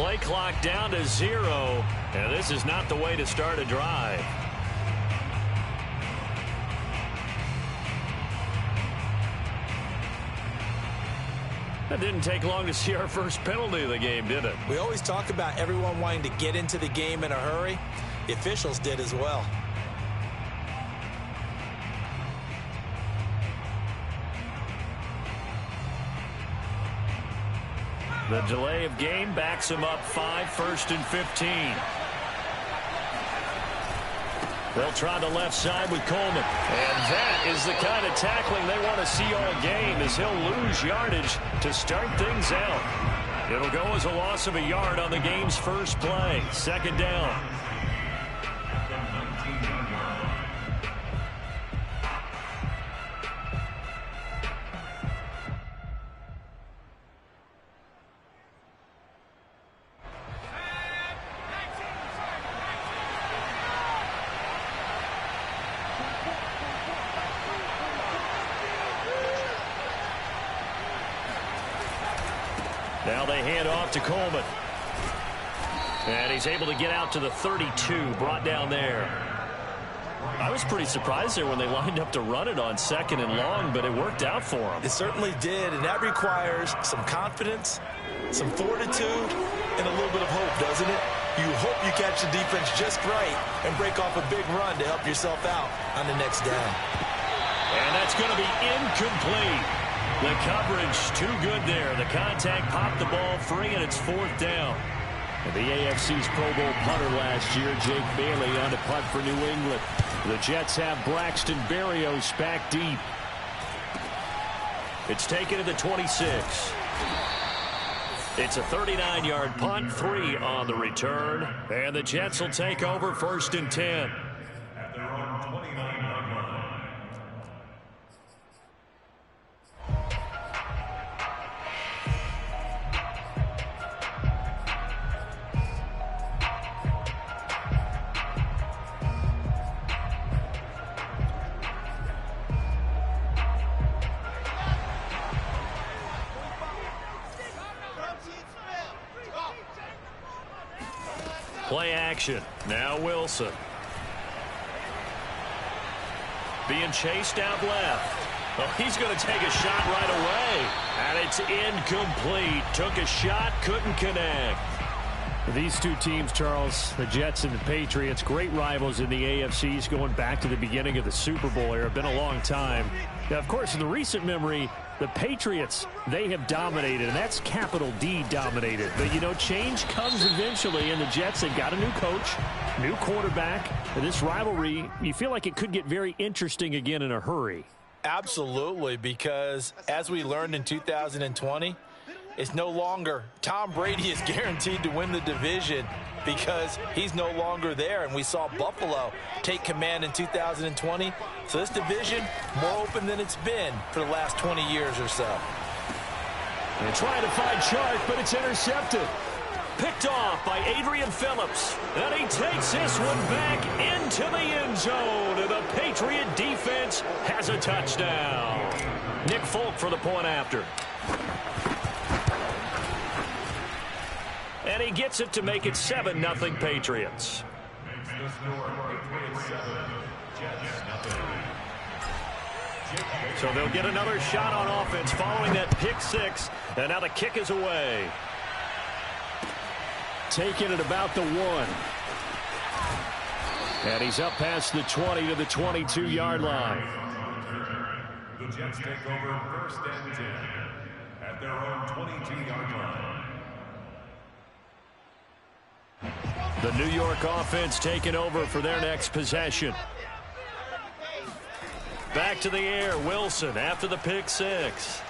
play clock down to 0, and this is not the way to start a drive. It didn't take long to see our first penalty of the game, did it? We always talk about everyone wanting to get into the game in a hurry. The officials did as well. The delay of game backs him up 5, 1st and 15. They'll try the left side with Coleman. And that is the kind of tackling they want to see all game, as he'll lose yardage to start things out. It'll go as a loss of a yard on the game's first play. 2nd down. Now they hand off to Coleman. And he's able to get out to the 32, brought down there. I was pretty surprised there when they lined up to run it on 2nd and long, but it worked out for him. It certainly did, and that requires some confidence, some fortitude, and a little bit of hope, doesn't it? You hope you catch the defense just right and break off a big run to help yourself out on the next down. And that's going to be incomplete. The coverage too good there. The contact popped the ball free, and it's 4th down. And the AFC's Pro Bowl punter last year, Jake Bailey, on to punt for New England. The Jets have Braxton Berrios back deep. It's taken to the 26. It's a 39-yard punt, 3 on the return. And the Jets will take over 1st and 10. At their own 29-yard line. Play action. Now Wilson. Being chased out left. Oh, he's going to take a shot right away. And it's incomplete. Took a shot, couldn't connect. These two teams, Charles, the Jets and the Patriots, great rivals in the AFCs going back to the beginning of the Super Bowl era. Been a long time. Now, of course, in the recent memory, the Patriots, they have dominated, and that's capital D dominated. But, you know, change comes eventually, and the Jets, they've got a new coach, new quarterback. And this rivalry, you feel like it could get very interesting again in a hurry. Absolutely, because as we learned in 2020, it's no longer Tom Brady is guaranteed to win the division because he's no longer there. And we saw Buffalo take command in 2020. So this division more open than it's been for the last 20 years or so. They're trying to find Chark, but it's intercepted. Picked off by Adrian Phillips. And he takes this one back into the end zone. And the Patriot defense has a touchdown. Nick Folk for the point after. And he gets it to make it 7-0 Patriots. So they'll get another shot on offense following that pick 6. And now the kick is away. Taking it about the 1. And he's up past the 20 to the 22-yard line. The Jets take over 1st and 10 at their own 22-yard line. The New York offense taking over for their next possession. Back to the air, Wilson after the pick 6.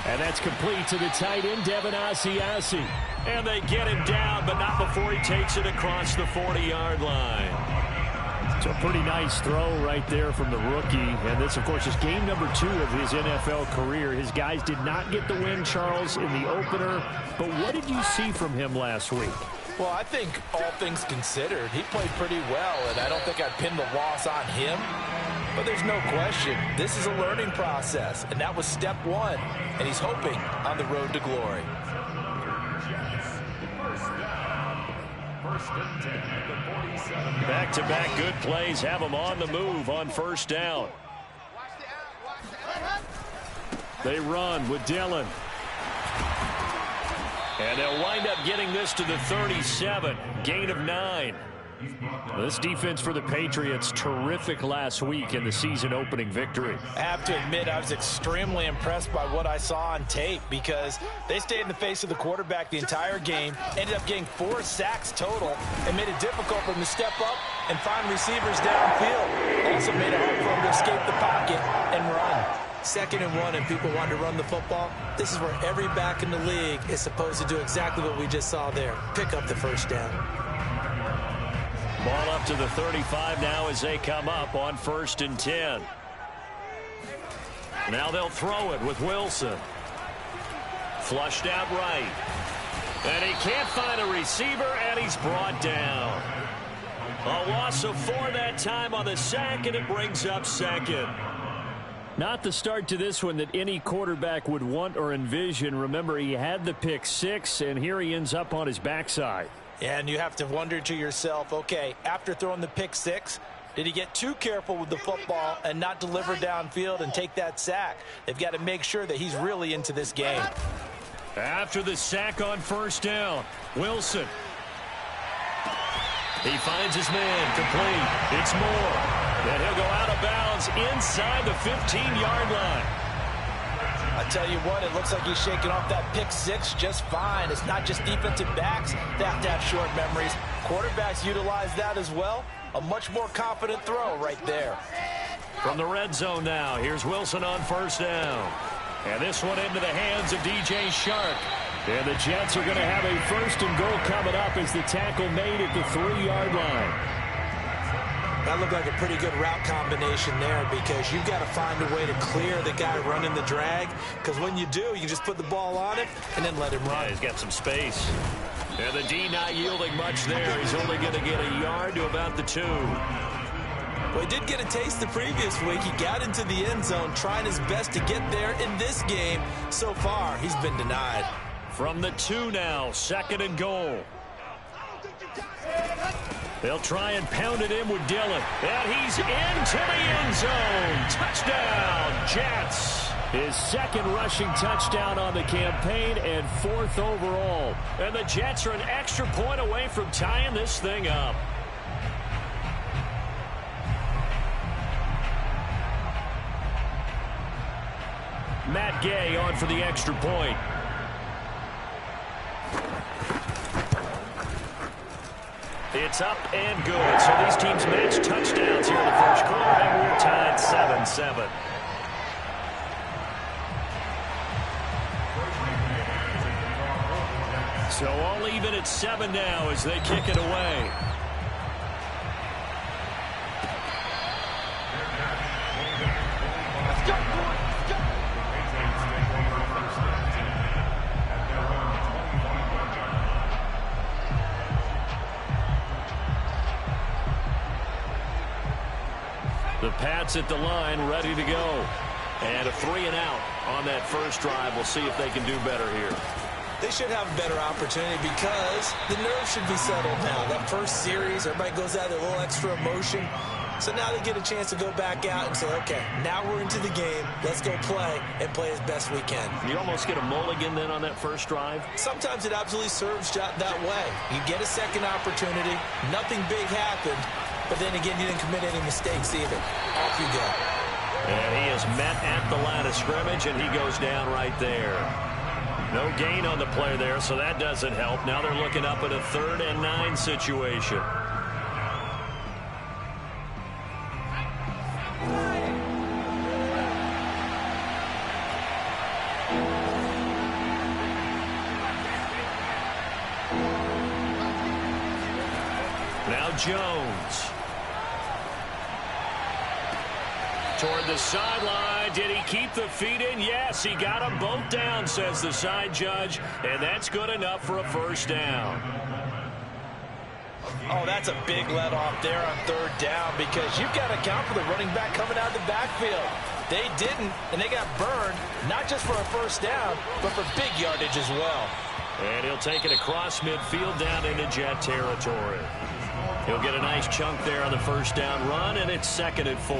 And that's complete to the tight end, Devin Asiasi. And they get him down, but not before he takes it across the 40-yard line. So a pretty nice throw right there from the rookie. And this, of course, is game number 2 of his NFL career. His guys did not get the win, Charles, in the opener. But what did you see from him last week? Well, I think all things considered, he played pretty well, and I don't think I'd pin the loss on him. But there's no question, this is a learning process, and that was step 1, and he's hoping on the road to glory. first and 10 at the 47. Back-to-back good plays have them on the move on first down. They run with Dillon. And they'll wind up getting this to the 37. Gain of 9. This defense for the Patriots, terrific last week in the season-opening victory. I have to admit, I was extremely impressed by what I saw on tape because they stayed in the face of the quarterback the entire game, ended up getting 4 sacks total, and made it difficult for them to step up and find receivers downfield. Also made it hard for them to escape the pocket and run. 2nd and 1 and people want to run the football. This is where every back in the league is supposed to do exactly what we just saw there. Pick up the first down. Ball up to the 35 now as they come up on first and 10. Now they'll throw it with Wilson. Flushed out right. And he can't find a receiver, and he's brought down. A loss of 4 that time on the sack, and it brings up 2nd. Not the start to this one that any quarterback would want or envision. Remember, he had the pick 6, and here he ends up on his backside. And you have to wonder to yourself, okay, after throwing the pick 6, did he get too careful with the football and not deliver downfield and take that sack? They've got to make sure that he's really into this game. After the sack on first down, Wilson. He finds his man complete. It's Moore. And he'll go out of bounds inside the 15-yard line. I tell you what, it looks like he's shaking off that pick 6 just fine. It's not just defensive backs that have to have short memories. Quarterbacks utilize that as well. A much more confident throw right there. From the red zone now, here's Wilson on first down. And this one into the hands of DJ Shark. And the Jets are going to have a first and goal coming up as the tackle made at the 3-yard line. That looked like a pretty good route combination there because you've got to find a way to clear the guy running the drag, because when you do, you just put the ball on him and then let him run. Yeah, he's got some space. And the D not yielding much there. He's only going to get a yard to about the 2. Well, he did get a taste the previous week. He got into the end zone trying his best to get there in this game. So far, he's been denied. From the 2 now, 2nd and goal. They'll try and pound it in with Dillon. And he's into the end zone. Touchdown, Jets. His 2nd rushing touchdown on the campaign and 4th overall. And the Jets are an extra point away from tying this thing up. Matt Gay on for the extra point. It's up and good. So these teams match touchdowns here in the first quarter, and we're tied 7-7. So all even at 7 now as they kick it away. The Pats at the line, ready to go. And a 3 and out on that first drive. We'll see if they can do better here. They should have a better opportunity because the nerves should be settled now. That first series, everybody goes out with a little extra emotion. So now they get a chance to go back out and say, okay, now we're into the game. Let's go play and play as best we can. You almost get a mulligan then on that first drive? Sometimes it absolutely serves that way. You get a second opportunity. Nothing big happened. But then again, you didn't commit any mistakes either. Off you go. And he is met at the line of scrimmage, and he goes down right there. No gain on the play there, so that doesn't help. Now they're looking up at a 3rd and 9 situation. Now Jones. Toward the sideline. Did he keep the feet in? Yes, he got them both down, says the side judge. And that's good enough for a first down. Oh, that's a big let off there on 3rd down because you've got to account for the running back coming out of the backfield. They didn't, and they got burned, not just for a first down, but for big yardage as well. And he'll take it across midfield down into Jet territory. He'll get a nice chunk there on the first down run, and it's 2nd and 4.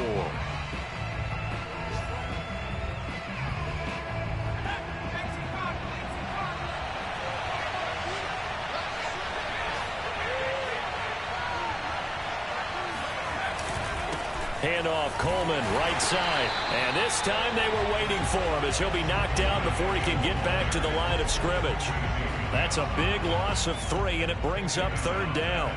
Handoff, Coleman, right side. And this time they were waiting for him as he'll be knocked down before he can get back to the line of scrimmage. That's a big loss of 3, and it brings up 3rd down.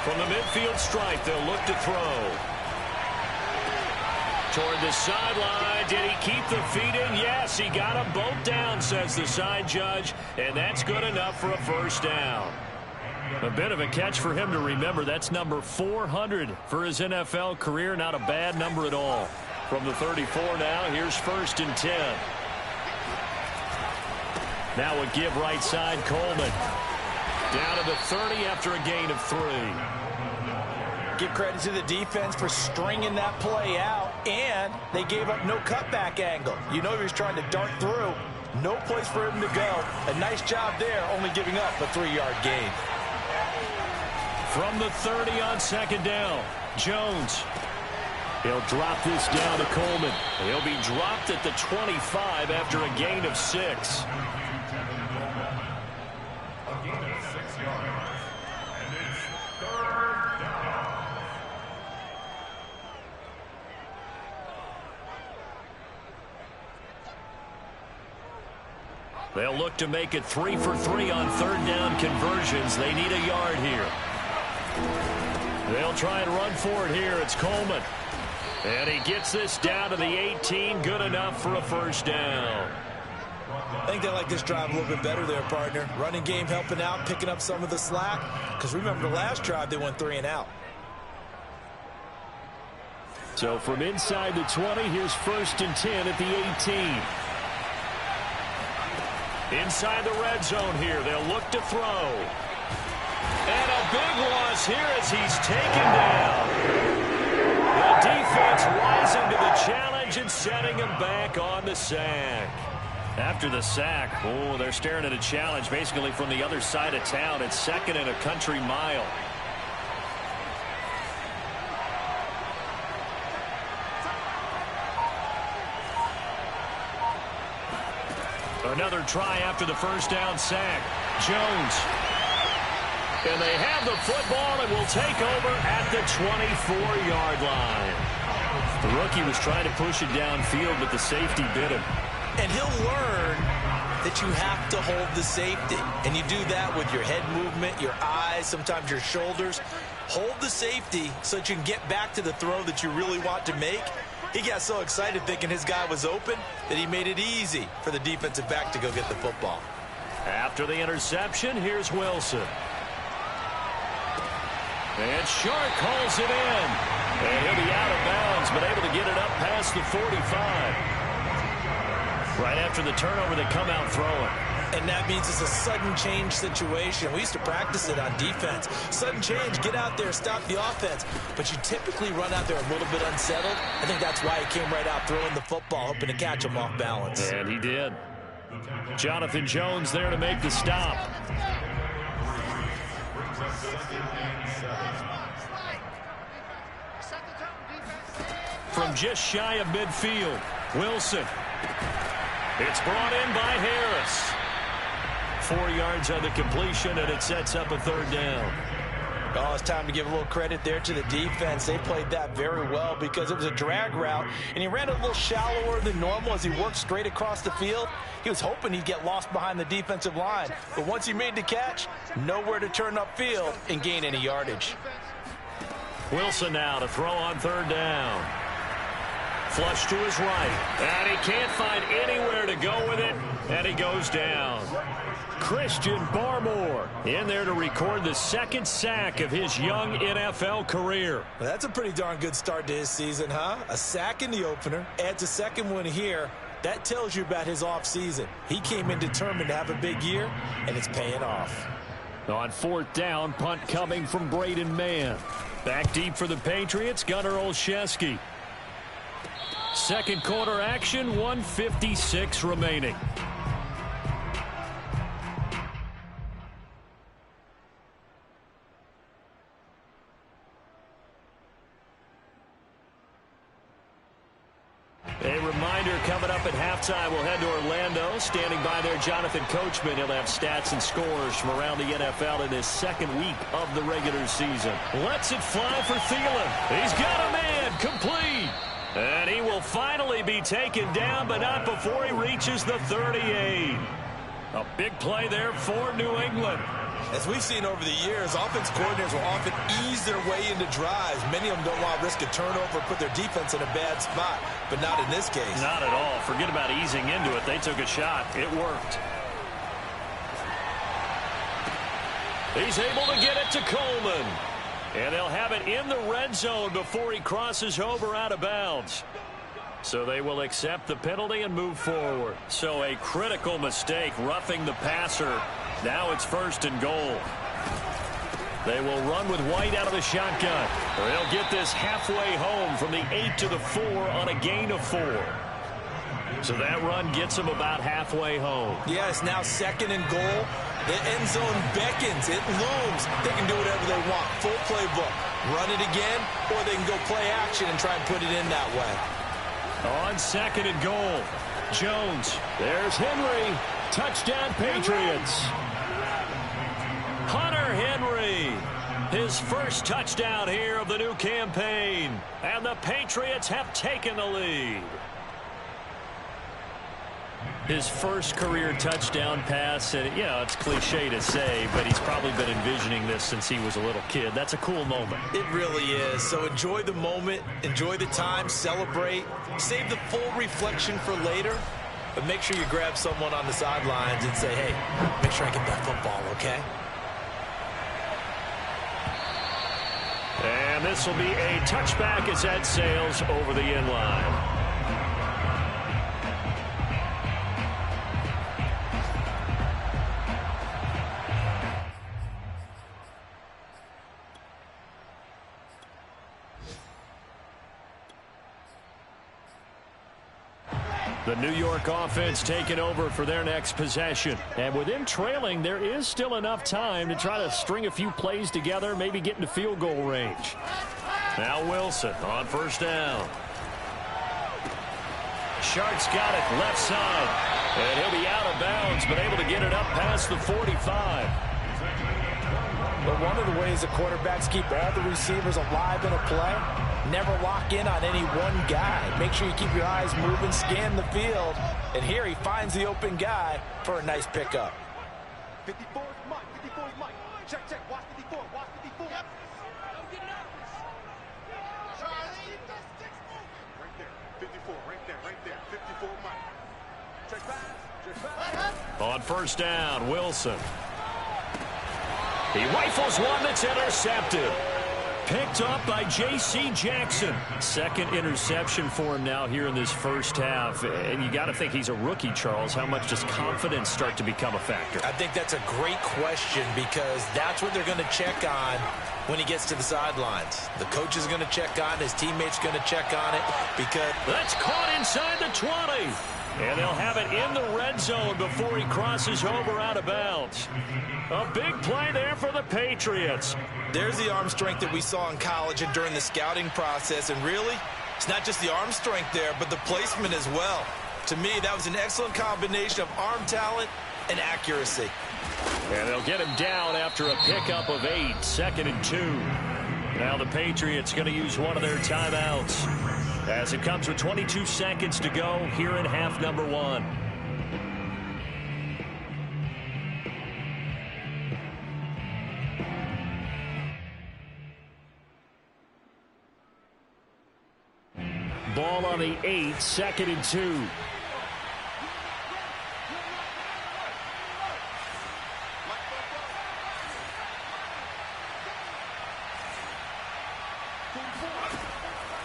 From the midfield stripe, they'll look to throw. Toward the sideline. Did he keep the feet in? Yes, he got them both down, says the side judge, and that's good enough for a first down. A bit of a catch for him to remember. That's number 400 for his NFL career. Not a bad number at all. From the 34 now, here's 1st and 10. Now a give right side, Coleman. Down to the 30 after a gain of 3. Give credit to the defense for stringing that play out, and they gave up no cutback angle. You know he was trying to dart through. No place for him to go. A nice job there, only giving up a 3-yard gain. From the 30 on 2nd down, Jones. He'll drop this down to Coleman. He'll be dropped at the 25 after a gain of 6. They'll look to make it 3 for 3 on 3rd down conversions. They need a yard here. They'll try and run for it here. It's Coleman. And he gets this down to the 18. Good enough for a first down. I think they like this drive a little bit better there, partner. Running game helping out, picking up some of the slack. Because remember the last drive, they went 3 and out. So from inside the 20, here's 1st and 10 at the 18. Inside the red zone here, they'll look to throw. And a big loss here as he's taken down. The defense rising to the challenge and setting him back on the sack. After the sack, oh, they're staring at a challenge basically from the other side of town. It's 2nd and a country mile. Another try after the first down sack. Jones. And they have the football and will take over at the 24-yard line. The rookie was trying to push it downfield, but the safety bit him. And he'll learn that you have to hold the safety. And you do that with your head movement, your eyes, sometimes your shoulders. Hold the safety so that you can get back to the throw that you really want to make. He got so excited thinking his guy was open that he made it easy for the defensive back to go get the football. After the interception, here's Wilson. And Shark calls it in. And he'll be out of bounds, but able to get it up past the 45. Right after the turnover, they come out throwing. And that means it's a sudden change situation. We used to practice it on defense. Sudden change, get out there, stop the offense. But you typically run out there a little bit unsettled. I think that's why he came right out throwing the football, hoping to catch him off balance. And he did. Jonathan Jones there to make the stop. From just shy of midfield, Wilson. It's brought in by Harris. 4 yards on the completion, and it sets up a 3rd down. Oh, it's time to give a little credit there to the defense. They played that very well because it was a drag route, and he ran a little shallower than normal as he worked straight across the field. He was hoping he'd get lost behind the defensive line, but once he made the catch, nowhere to turn upfield and gain any yardage. Wilson now to throw on 3rd down. Flush to his right, and he can't find anywhere to go with it, and he goes down. Christian Barmore in there to record the 2nd sack of his young NFL career. Well, that's a pretty darn good start to his season, huh? A sack in the opener, adds a 2nd one here. That tells you about his offseason. He came in determined to have a big year, and it's paying off. On 4th down, punt coming from Braden Mann. Back deep for the Patriots, Gunnar Olszewski. Second quarter action, 1:56 remaining. A reminder coming up at halftime, we'll head to Orlando. Standing by there, Jonathan Coachman. He'll have stats and scores from around the NFL in his second week of the regular season. Lets it fly for Thielen. He's got a man, complete. And he will finally be taken down, but not before he reaches the 38. A big play there for New England. As we've seen over the years, offense coordinators will often ease their way into drives. Many of them don't want to risk a turnover or put their defense in a bad spot, but not in this case. Not at all. Forget about easing into it. They took a shot. It worked. He's able to get it to Coleman. And they'll have it in the red zone before he crosses over out of bounds. So they will accept the penalty and move forward. So a critical mistake, roughing the passer. Now it's 1st and goal. They will run with White out of the shotgun. They'll get this halfway home from the 8 to the 4 on a gain of 4. So that run gets them about halfway home. Yeah, it's now 2nd and goal. The end zone beckons. It looms. They can do whatever they want. Full playbook. Run it again, or they can go play action and try and put it in that way. On 2nd and goal, Jones. There's Henry. Touchdown, Patriots. Hunter Henry. His first touchdown here of the new campaign. And the Patriots have taken the lead. His first career touchdown pass, and it's cliche to say, but he's probably been envisioning this since he was a little kid. That's a cool moment. It really is. So enjoy the moment, enjoy the time, celebrate, save the full reflection for later, but make sure you grab someone on the sidelines and say, hey, make sure I get that football, okay? And this will be a touchback as that sails over the end line. The New York offense taking over for their next possession. And with them trailing, there is still enough time to try to string a few plays together, maybe get into field goal range. Now Wilson on 1st down. Shark's got it left side. And he'll be out of bounds, but able to get it up past the 45. But one of the ways the quarterbacks keep all the receivers alive in a play, never lock in on any one guy. Make sure you keep your eyes moving, scan the field. And here he finds the open guy for a nice pickup. 54 is Mike. 54 is Mike. Check. Watch 54. Watch 54. Yep. Right there. 54. Right there. 54 Mike. Check pass. On 1st down, Wilson. He rifles one that's intercepted. Picked up by J.C. Jackson. Second interception for him now here in this first half. And you got to think he's a rookie, Charles. How much does confidence start to become a factor? I think that's a great question because that's what they're going to check on when he gets to the sidelines. The coach is going to check on, his teammates going to check on it because... That's caught inside the 20. And they'll have it in the red zone before he crosses over out of bounds. A big play there for the Patriots. There's the arm strength that we saw in college and during the scouting process. And really, it's not just the arm strength there, but the placement as well. To me, that was an excellent combination of arm talent and accuracy. And they'll get him down after a pickup of 8, 2nd and 2. Now the Patriots going to use one of their timeouts as it comes with 22 seconds to go here in half number 1. Ball on the 8, 2nd and 2.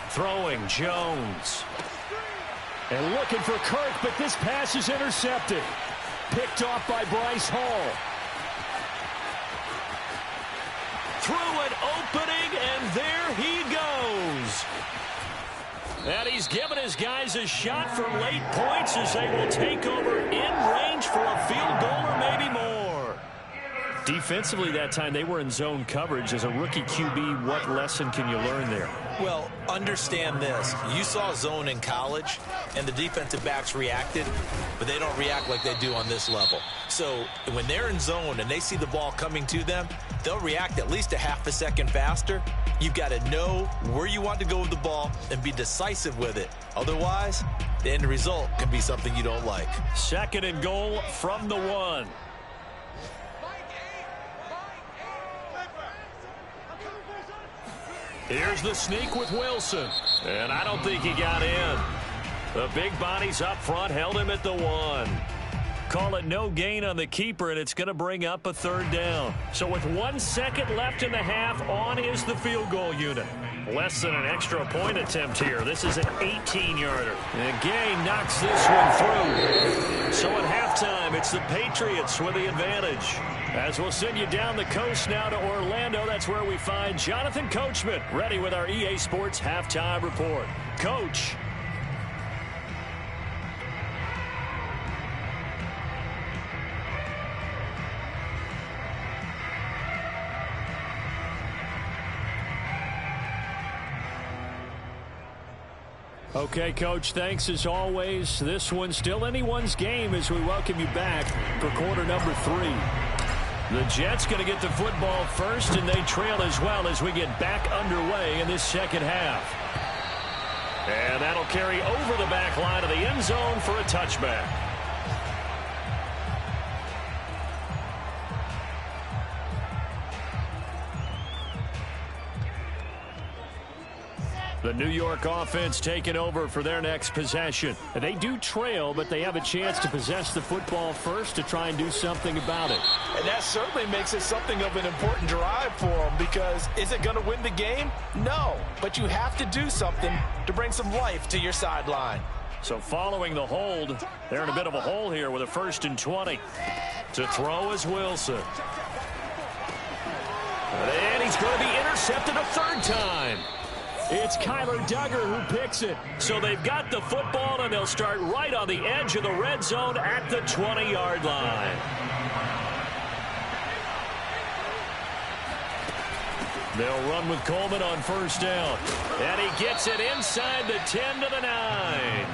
Throwing Jones. And looking for Kirk, but this pass is intercepted. Picked off by Bryce Hall. through an opening, and there he goes. And he's given his guys a shot for late points as they will take over in range for a field goal or maybe more. Defensively that time, they were in zone coverage. As a rookie QB, what lesson can you learn there? Well, understand this. You saw zone in college, and the defensive backs reacted, but they don't react like they do on this level. So when they're in zone and they see the ball coming to them, they'll react at least a half a second faster. You've got to know where you want to go with the ball and be decisive with it. Otherwise, the end result can be something you don't like. 2nd and goal from the 1. Here's the sneak with Wilson. And I don't think he got in. The big bodies up front held him at the 1. Call it no gain on the keeper, and it's going to bring up a 3rd down. So with 1 second left in the half, on is the field goal unit. Less than an extra point attempt here. This is an 18-yarder. And Gay knocks this one through. So at halftime, it's the Patriots with the advantage. As we'll send you down the coast now to Orlando, that's where we find Jonathan Coachman, ready with our EA Sports Halftime Report. Coach. Okay, Coach, thanks as always. This one's still anyone's game as we welcome you back for quarter number 3. The Jets going to get the football first, and they trail as well as we get back underway in this second half. And that'll carry over the back line of the end zone for a touchback. The New York offense taking over for their next possession. They do trail, but they have a chance to possess the football first to try and do something about it. And that certainly makes it something of an important drive for them, because is it going to win the game? No, but you have to do something to bring some life to your sideline. So following the hold, they're in a bit of a hole here with a 1st and 20. To throw is Wilson. And he's going to be intercepted a 3rd time. It's Kyler Duggar who picks it. So they've got the football, and they'll start right on the edge of the red zone at the 20-yard line. They'll run with Coleman on 1st down. And he gets it inside the 10 to the 9.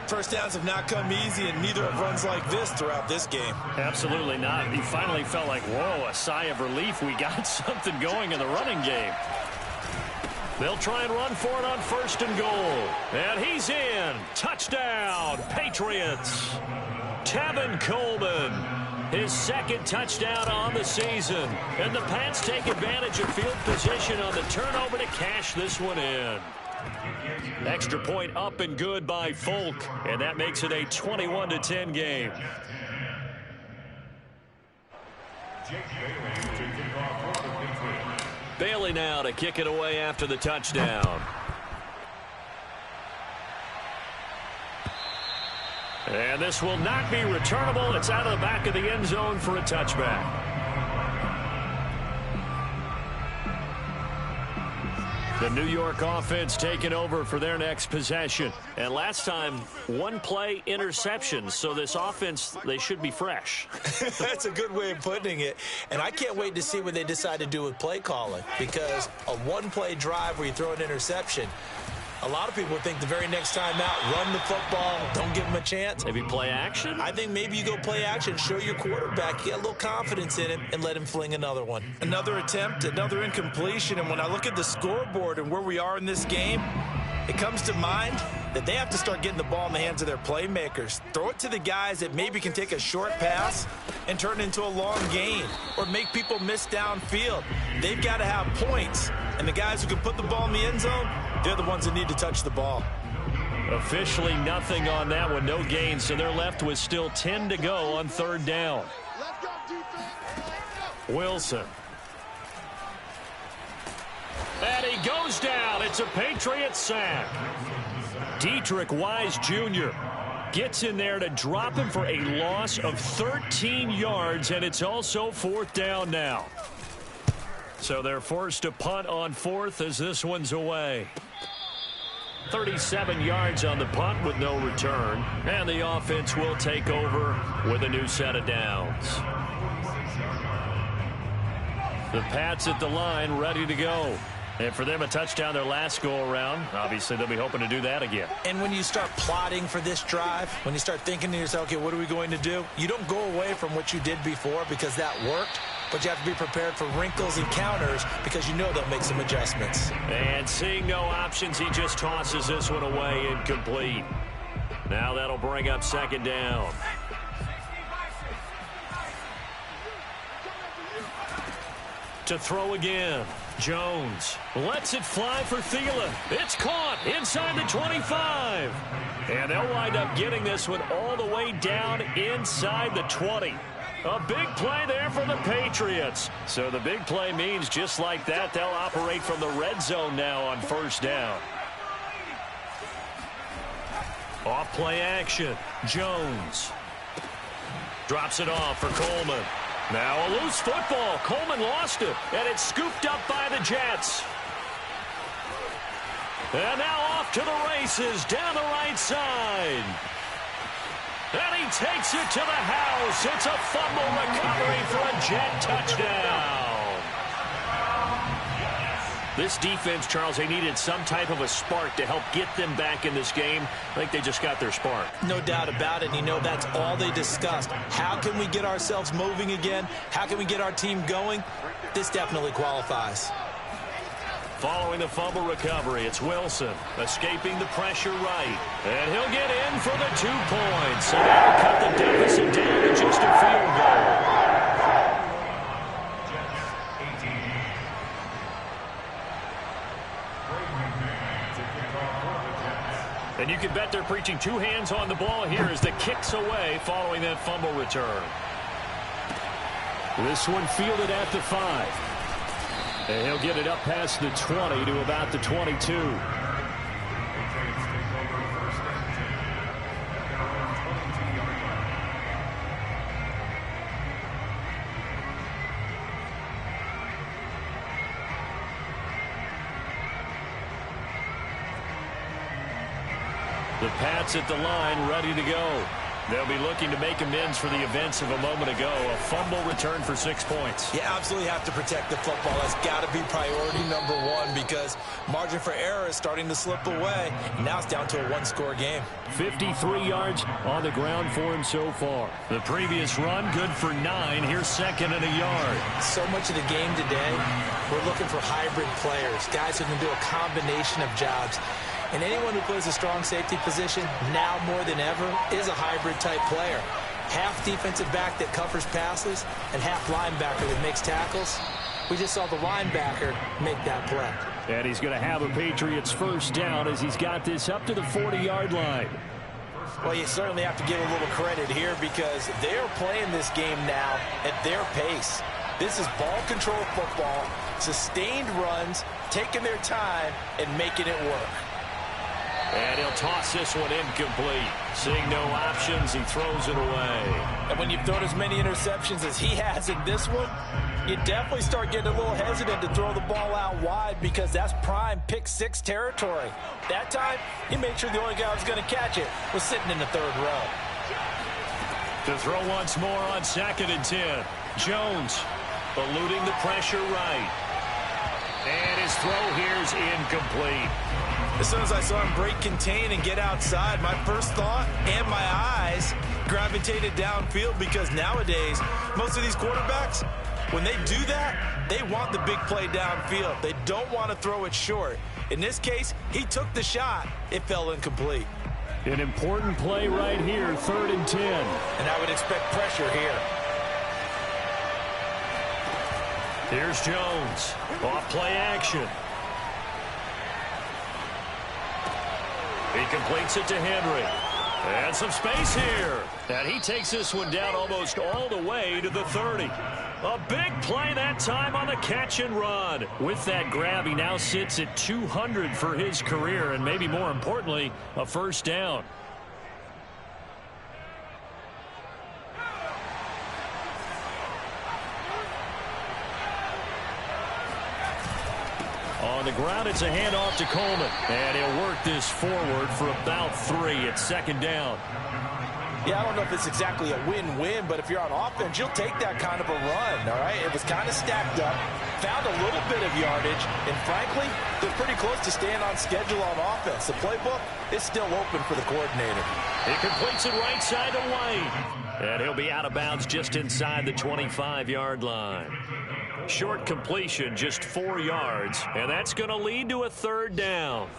First downs have not come easy, and neither have runs like this throughout this game. Absolutely not. He finally felt like, whoa, a sigh of relief. We got something going in the running game. They'll try and run for it on 1st and goal. And he's in. Touchdown, Patriots. Tevin Coleman, his 2nd touchdown on the season. And the Pats take advantage of field position on the turnover to cash this one in. Extra point up and good by Folk. And that makes it a 21-10 game. Bailey now to kick it away after the touchdown. And this will not be returnable. It's out of the back of the end zone for a touchback. The New York offense taking over for their next possession. And last time, 1-play interception. So this offense, they should be fresh. That's a good way of putting it. And I can't wait to see what they decide to do with play calling. Because a 1-play drive where you throw an interception, a lot of people think the very next time out, run the football, don't give them a chance. Maybe play action? I think maybe you go play action, show your quarterback, get a little confidence in him, and let him fling another one. Another attempt, another incompletion, and when I look at the scoreboard and where we are in this game, it comes to mind that they have to start getting the ball in the hands of their playmakers. Throw it to the guys that maybe can take a short pass and turn it into a long gain or make people miss downfield. They've got to have points, and the guys who can put the ball in the end zone, they're the ones that need to touch the ball. Officially nothing on that one, no gain, so they're left with still 10 to go on 3rd down. Wilson. And he goes down. It's a Patriot sack. Dietrich Wise Jr. gets in there to drop him for a loss of 13 yards, and it's also 4th down now. So they're forced to punt on 4th as this one's away. 37 yards on the punt with no return. And the offense will take over with a new set of downs. The Pats at the line ready to go. And for them, a touchdown their last go-around. Obviously, they'll be hoping to do that again. And when you start plotting for this drive, when you start thinking to yourself, okay, what are we going to do? You don't go away from what you did before because that worked. But you have to be prepared for wrinkles and counters because you know they'll make some adjustments. And seeing no options, he just tosses this one away, incomplete. Now that'll bring up 2nd down. To throw again. Jones lets it fly for Thielen. It's caught inside the 25. And they'll wind up getting this one all the way down inside the 20. A big play there for the Patriots. So the big play means just like that, they'll operate from the red zone now on 1st down. Off play action. Jones drops it off for Coleman. Now a loose football. Coleman lost it, and it's scooped up by the Jets. And now off to the races down the right side. And he takes it to the house. It's a fumble recovery for a Jet touchdown. This defense, Charles, they needed some type of a spark to help get them back in this game. I think they just got their spark. No doubt about it. You know, that's all they discussed. How can we get ourselves moving again? How can we get our team going? This definitely qualifies. Following the fumble recovery, it's Wilson escaping the pressure right. And he'll get in for the 2 points. So that'll cut the deficit down to just a field goal. And you can bet they're preaching 2 hands on the ball here as the kick's away following that fumble return. This one fielded at the 5. And he'll get it up past the 20 to about the 22. The Pats at the line ready to go. They'll be looking to make amends for the events of a moment ago. A fumble return for 6 points. You absolutely have to protect the football. That's got to be priority number 1 because margin for error is starting to slip away. Now it's down to a 1-score game. 53 yards on the ground for him so far. The previous run, good for 9. Here's 2nd and a yard. So much of the game today, we're looking for hybrid players, guys who can do a combination of jobs. And anyone who plays a strong safety position, now more than ever, is a hybrid-type player. Half defensive back that covers passes and half linebacker that makes tackles. We just saw the linebacker make that play. And he's going to have a Patriots 1st down as he's got this up to the 40-yard line. Well, you certainly have to give a little credit here because they're playing this game now at their pace. This is ball control football, sustained runs, taking their time, and making it work. And he'll toss this one incomplete. Seeing no options, he throws it away. And when you've thrown as many interceptions as he has in this one, you definitely start getting a little hesitant to throw the ball out wide because that's prime pick 6 territory. That time, he made sure the only guy who was going to catch it was sitting in the 3rd row. To throw once more on 2nd and 10. Jones eluding the pressure right. And his throw here's incomplete. As soon as I saw him break contain and get outside, my first thought and my eyes gravitated downfield because nowadays, most of these quarterbacks, when they do that, they want the big play downfield. They don't want to throw it short. In this case, he took the shot. It fell incomplete. An important play right here, 3rd and 10. And I would expect pressure here. Here's Jones. Off play action. He completes it to Henry. And some space here. And he takes this one down almost all the way to the 30. A big play that time on the catch and run. With that grab, he now sits at 200 for his career, and maybe more importantly, a 1st down. On the ground, it's a handoff to Coleman. And he'll work this forward for about 3. It's second down. Yeah, I don't know if it's exactly a win-win, but if you're on offense, you'll take that kind of a run, all right? It was kind of stacked up, found a little bit of yardage, and frankly, they're pretty close to staying on schedule on offense. The playbook is still open for the coordinator. He completes it right side to White. And he'll be out of bounds just inside the 25-yard line. Short completion, just 4 yards, and that's going to lead to a third down.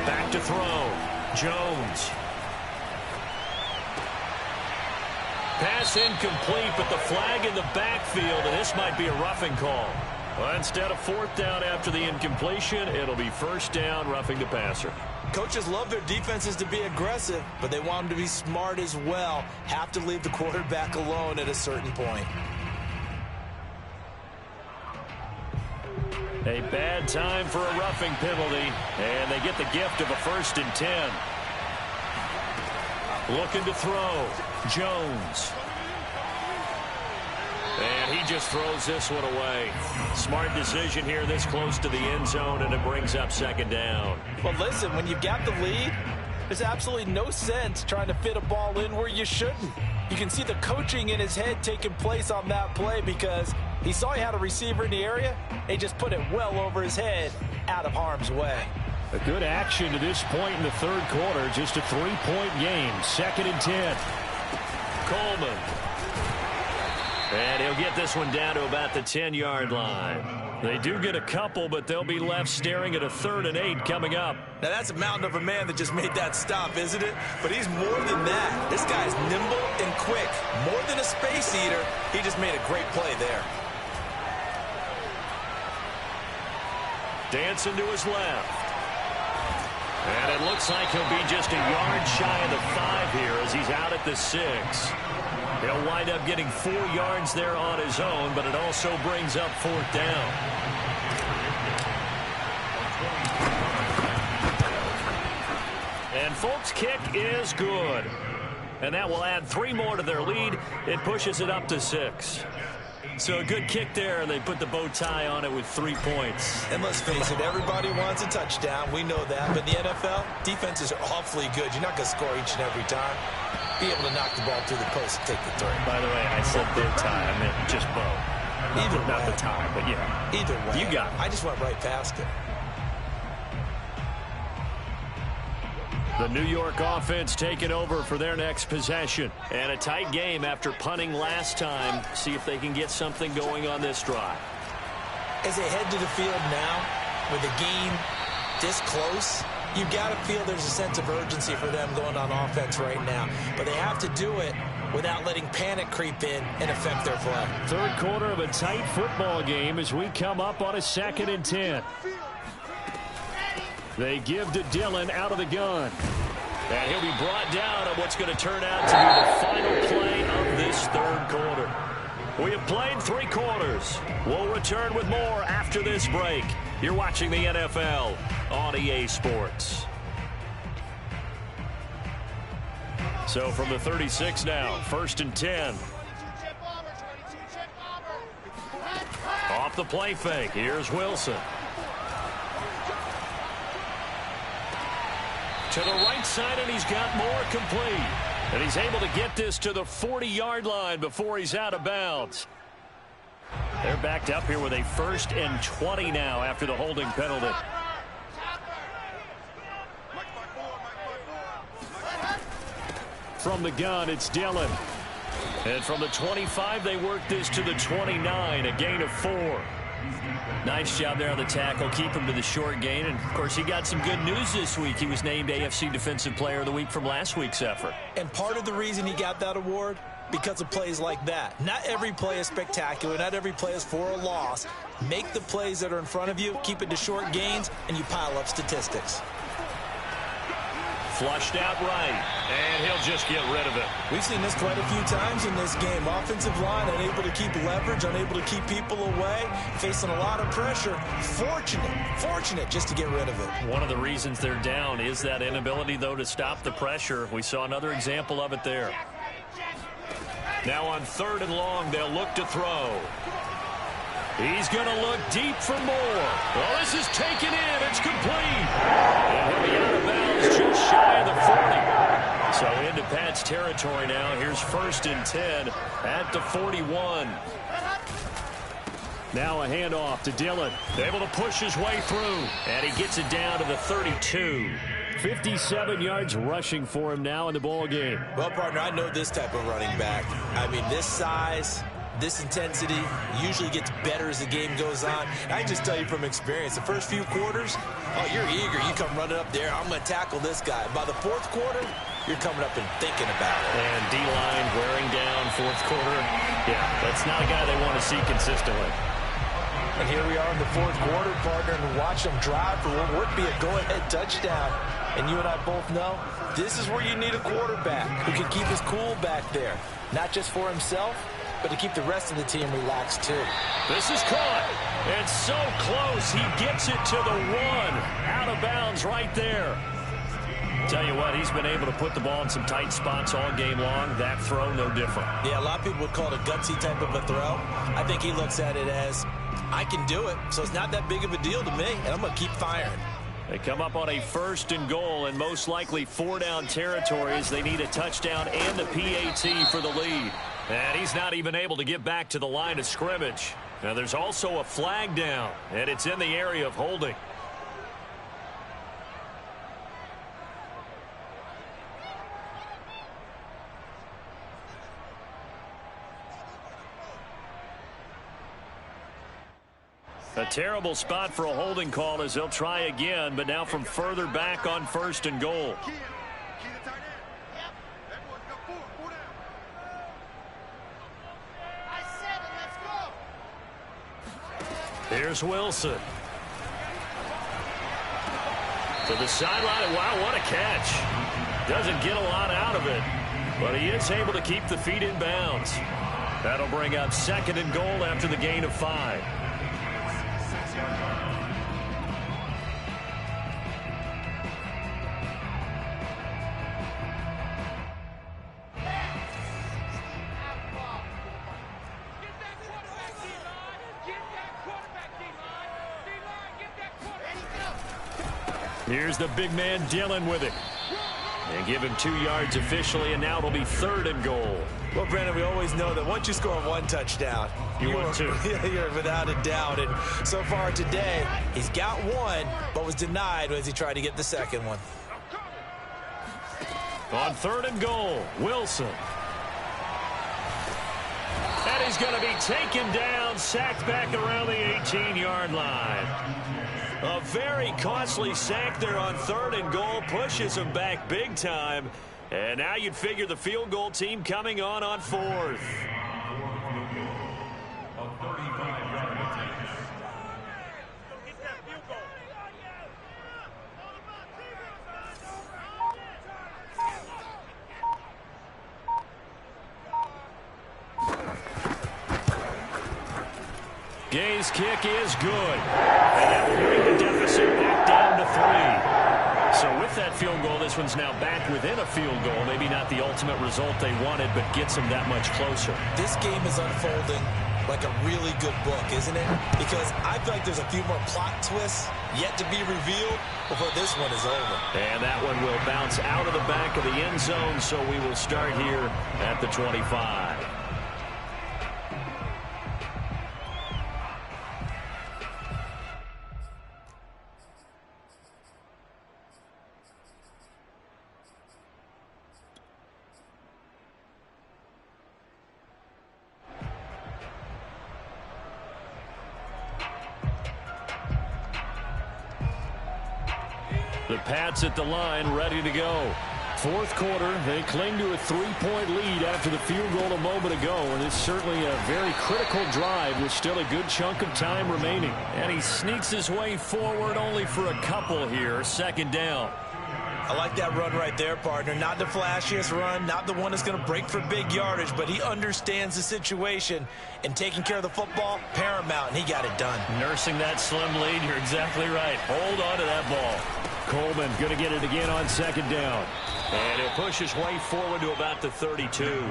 Back to throw. Jones. Pass incomplete, but the flag in the backfield, and this might be a roughing call. Well, instead of fourth down after the incompletion, it'll be first down, roughing the passer. Coaches love their defenses to be aggressive, but they want them to be smart as well. Have to leave the quarterback alone at a certain point. A bad time for a roughing penalty, and they get the gift of a 1st and 10. Looking to throw. Jones. And he just throws this one away. Smart decision here this close to the end zone, and it brings up second down. Well, listen, when you've got the lead, there's absolutely no sense trying to fit a ball in where you shouldn't. You can see the coaching in his head taking place on that play because he saw he had a receiver in the area, and he just put it well over his head out of harm's way. A good action to this point in the third quarter. Just a 3-point game. 2nd and 10. Coleman. And he'll get this one down to about the 10-yard line. They do get a couple, but they'll be left staring at a 3rd and 8 coming up. Now, that's a mountain of a man that just made that stop, isn't it? But he's more than that. This guy's nimble and quick. More than a space eater, he just made a great play there. Dancing to his left. And it looks like he'll be just a yard shy of the 5 here as he's out at the 6. He'll wind up getting 4 yards there on his own, but it also brings up 4th down. And folks, kick is good. And that will add 3 more to their lead. It pushes it up to 6. So a good kick there, and they put the bow tie on it with 3 points. And let's face it, everybody wants a touchdown. We know that. But in the NFL, defenses are awfully good. You're not going to score each and every time. Be able to knock the ball through the post and take the throw. By the way, I said bow tie. I meant just bow. Either way. Not the tie, but yeah. Either way. You got it. I just went right past it. The New York offense taking over for their next possession. And a tight game after punting last time. See if they can get something going on this drive. As they head to the field now, with the game this close, you've got to feel there's a sense of urgency for them going on offense right now. But they have to do it without letting panic creep in and affect their play. Third quarter of a tight football game as we come up on a 2nd and 10. They give to Dillon out of the gun. And he'll be brought down on what's going to turn out to be the final play of this third quarter. We have played 3 quarters. We'll return with more after this break. You're watching the NFL on EA Sports. So from the 36 now, 1st and 10. Off the play fake, here's Wilson. To the right side, and he's got more complete. And he's able to get this to the 40-yard line before he's out of bounds. They're backed up here with a 1st and 20 now after the holding penalty. From the gun, it's Dillon. And from the 25, they work this to the 29, a gain of 4. Nice job there on the tackle. Keep him to the short gain. And, of course, he got some good news this week. He was named AFC Defensive Player of the Week from last week's effort. And part of the reason he got that award, because of plays like that. Not every play is spectacular. Not every play is for a loss. Make the plays that are in front of you, keep it to short gains, and you pile up statistics. Flushed out right, and he'll just get rid of it. We've seen this quite a few times in this game. Offensive line unable to keep leverage, unable to keep people away, facing a lot of pressure. Fortunate just to get rid of it. One of the reasons they're down is that inability, though, to stop the pressure. We saw another example of it there. Now on 3rd and long, they'll look to throw. He's going to look deep for more. Well, this is taken in. It's complete. And he'll be out of bounds just shy of the 40. So into Pat's territory now. Here's 1st and 10 at the 41. Now a handoff to Dillon. Able to push his way through. And he gets it down to the 32. 57 yards rushing for him now in the ball game. Well, partner, I know this type of running back. I mean, this size, this intensity usually gets better as the game goes on. And I can just tell you from experience, the first few quarters, oh, you're eager. You come running up there, I'm going to tackle this guy. By the 4th quarter, you're coming up and thinking about it. And D-line wearing down 4th quarter. Yeah, that's not a guy they want to see consistently. And here we are in the 4th quarter, partner, and watch them drive for what would be a go-ahead touchdown. And you and I both know this is where you need a quarterback who can keep his cool back there, not just for himself, but to keep the rest of the team relaxed too. This is caught. And so close. He gets it to the 1. Out of bounds right there. Tell you what, he's been able to put the ball in some tight spots all game long. That throw, no different. Yeah, a lot of people would call it a gutsy type of a throw. I think he looks at it as, I can do it, so it's not that big of a deal to me, and I'm going to keep firing. They come up on a 1st and goal, and most likely 4-down territories. They need a touchdown and a PAT for the lead. And he's not even able to get back to the line of scrimmage. Now there's also a flag down, and it's in the area of holding. A terrible spot for a holding call as they'll try again, but now from further back on 1st and goal. Here's Wilson. To the sideline. Wow, what a catch. Doesn't get a lot out of it, but he is able to keep the feet in bounds. That'll bring up 2nd and goal after the gain of 5. Here's the big man Dillon with it. And give him 2 yards officially, and now it'll be 3rd and goal. Well, Brandon, we always know that once you score 1 touchdown, you want 2. You're without a doubt. And so far today, he's got 1, but was denied as he tried to get the 2nd one. On 3rd and goal, Wilson. And he's going to be taken down, sacked back around the 18-yard line. A very costly sack there on 3rd and goal, pushes him back big time. And now you'd figure the field goal team coming on 4th. Gay's kick is good. And that will bring the deficit back down to 3. So with that field goal, this one's now back within a field goal. Maybe not the ultimate result they wanted, but gets them that much closer. This game is unfolding like a really good book, isn't it? Because I feel like there's a few more plot twists yet to be revealed before this one is over. And that one will bounce out of the back of the end zone, so we will start here at the 25. The Pats at the line, ready to go. 4th quarter, they cling to a 3-point lead after the field goal a moment ago, and it's certainly a very critical drive with still a good chunk of time remaining. And he sneaks his way forward only for a couple here. 2nd down. I like that run right there, partner. Not the flashiest run, not the one that's going to break for big yardage, but he understands the situation, and taking care of the football, paramount, and he got it done. Nursing that slim lead, you're exactly right. Hold on to that ball. Coleman going to get it again on second down. And he'll push his way forward to about the 32.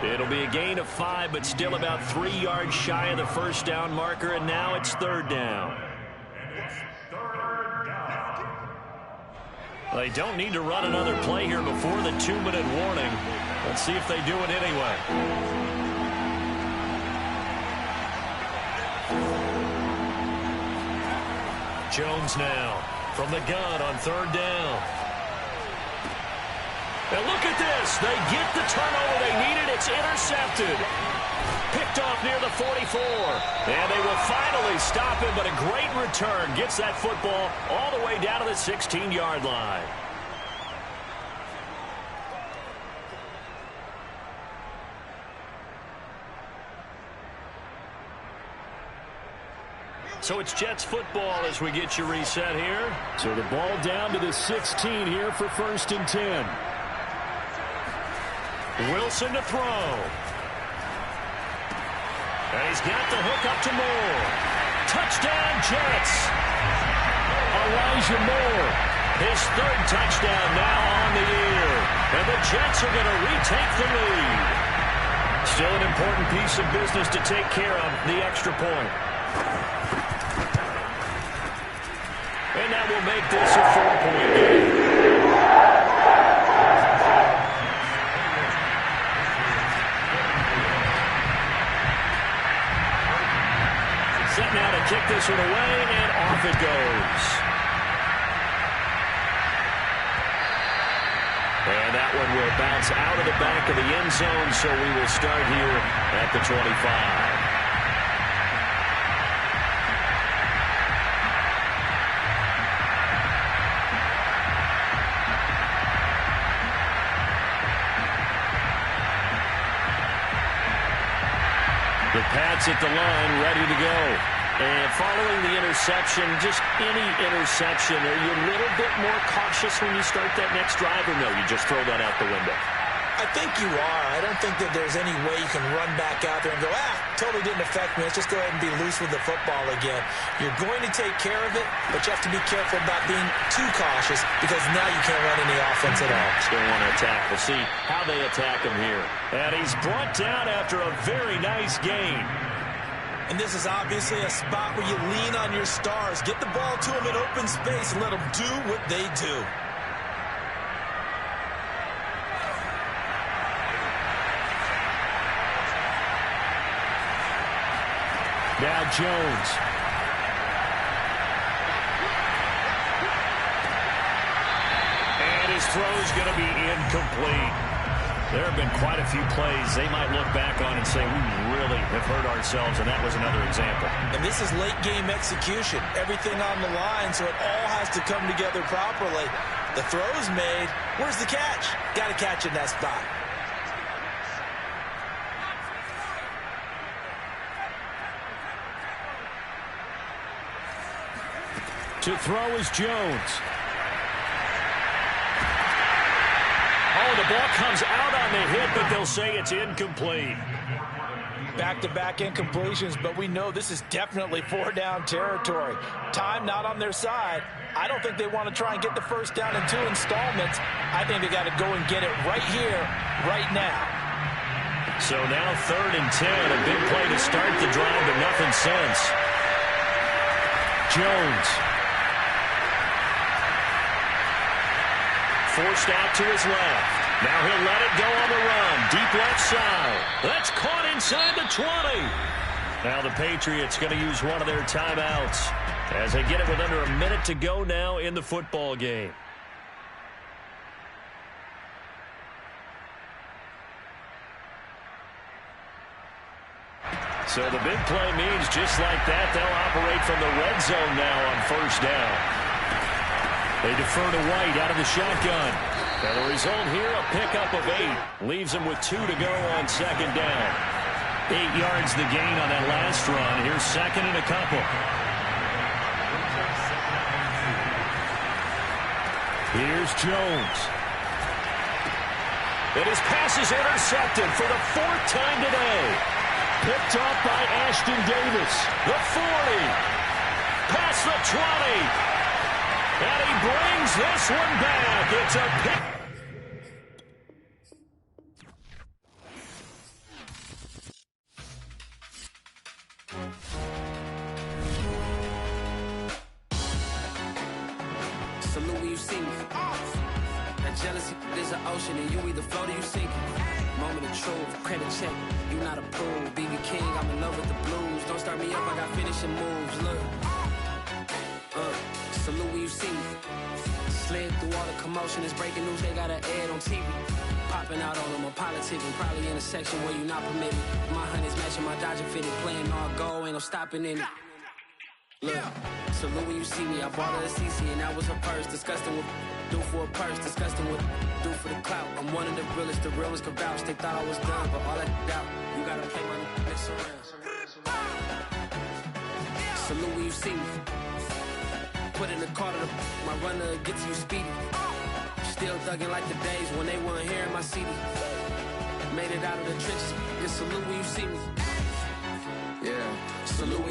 It'll be a gain of 5, but still about 3 yards shy of the first down marker, and now it's third down. They don't need to run another play here before the 2-minute warning. Let's see if they do it anyway. Jones now from the gun on third down. And look at this. They get the turnover they needed. It's intercepted. Picked off near the 44. And they will finally stop him, but a great return. Gets that football all the way down to the 16-yard line. So it's Jets football as we get you reset here. So the ball down to the 16 here for 1st and 10. Wilson to throw. And he's got the hook up to Moore. Touchdown, Jets. Elijah Moore. His 3rd touchdown now on the year. And the Jets are going to retake the lead. Still an important piece of business to take care of, the extra point. And that will make this a 4-point game. Set now to kick this one away, and off it goes. And that one will bounce out of the back of the end zone, so we will start here at the 25. The Pats at the line, ready to go. And following the interception, just any interception, are you a little bit more cautious when you start that next drive, or no, you just throw that out the window? I think you are. I don't think that there's any way you can run back out there and go, totally didn't affect me. Let's just go ahead and be loose with the football again. You're going to take care of it, but you have to be careful about being too cautious because now you can't run any offense at all. Still want to attack. We'll see how they attack him here. And he's brought down after a very nice gain. And this is obviously a spot where you lean on your stars. Get the ball to them in open space and let them do what they do. Now Jones. And his throw's going to be incomplete. There have been quite a few plays they might look back on and say, we really have hurt ourselves, and that was another example. And this is late-game execution. Everything on the line, so it all has to come together properly. The throw's made. Where's the catch? Got to catch in that spot. To throw is Jones. Oh, the ball comes out on the hit, but they'll say it's incomplete. Back-to-back incompletions, but we know this is definitely 4-down territory. Time not on their side. I don't think they want to try and get the first down in 2 installments. I think they got to go and get it right here, right now. So now 3rd and 10, a big play to start the drive, but nothing since. Jones. Forced out to his left. Now he'll let it go on the run. Deep left side. That's caught inside the 20. Now the Patriots going to use one of their timeouts as they get it with under a minute to go now in the football game. So the big play means just like that, they'll operate from the red zone now on 1st down. They defer to White out of the shotgun. And the result here, a pickup of 8. Leaves them with 2 to go on 2nd down. 8 yards the gain on that last run. Here's 2nd and a couple. Here's Jones. And his pass is intercepted for the 4th time today. Picked off by Ashton Davis. The 40. Past the 20. And he brings this one back. It's a pick. Salute when you see me. That jealousy is an ocean, and you either float or you sink it. Moment of truth, credit check, you not approved. BB King, I'm in love with the blues. Don't start me up, I got finishing moves. Look, salute when you see me. Slid through all the commotion, it's breaking news, they got an ad on TV. Popping out on them, I'm politicking, probably in a section where you not permitted. My honey's matching my Dodger fitted, playing all go, ain't no stopping in it. Look, salute when you see me. I bought her a CC and that was her purse. Disgusting with do for a purse. Disgusting with do for the clout. I'm one of the realest could vouch. They thought I was done, but all that doubt. You gotta play my next around. Salute when you see me. Put in the car to my runner gets you speedy. Still thugging like the days when they weren't here in my CD. Made it out of the trenches. Just salute when you see me. Yeah, salute when you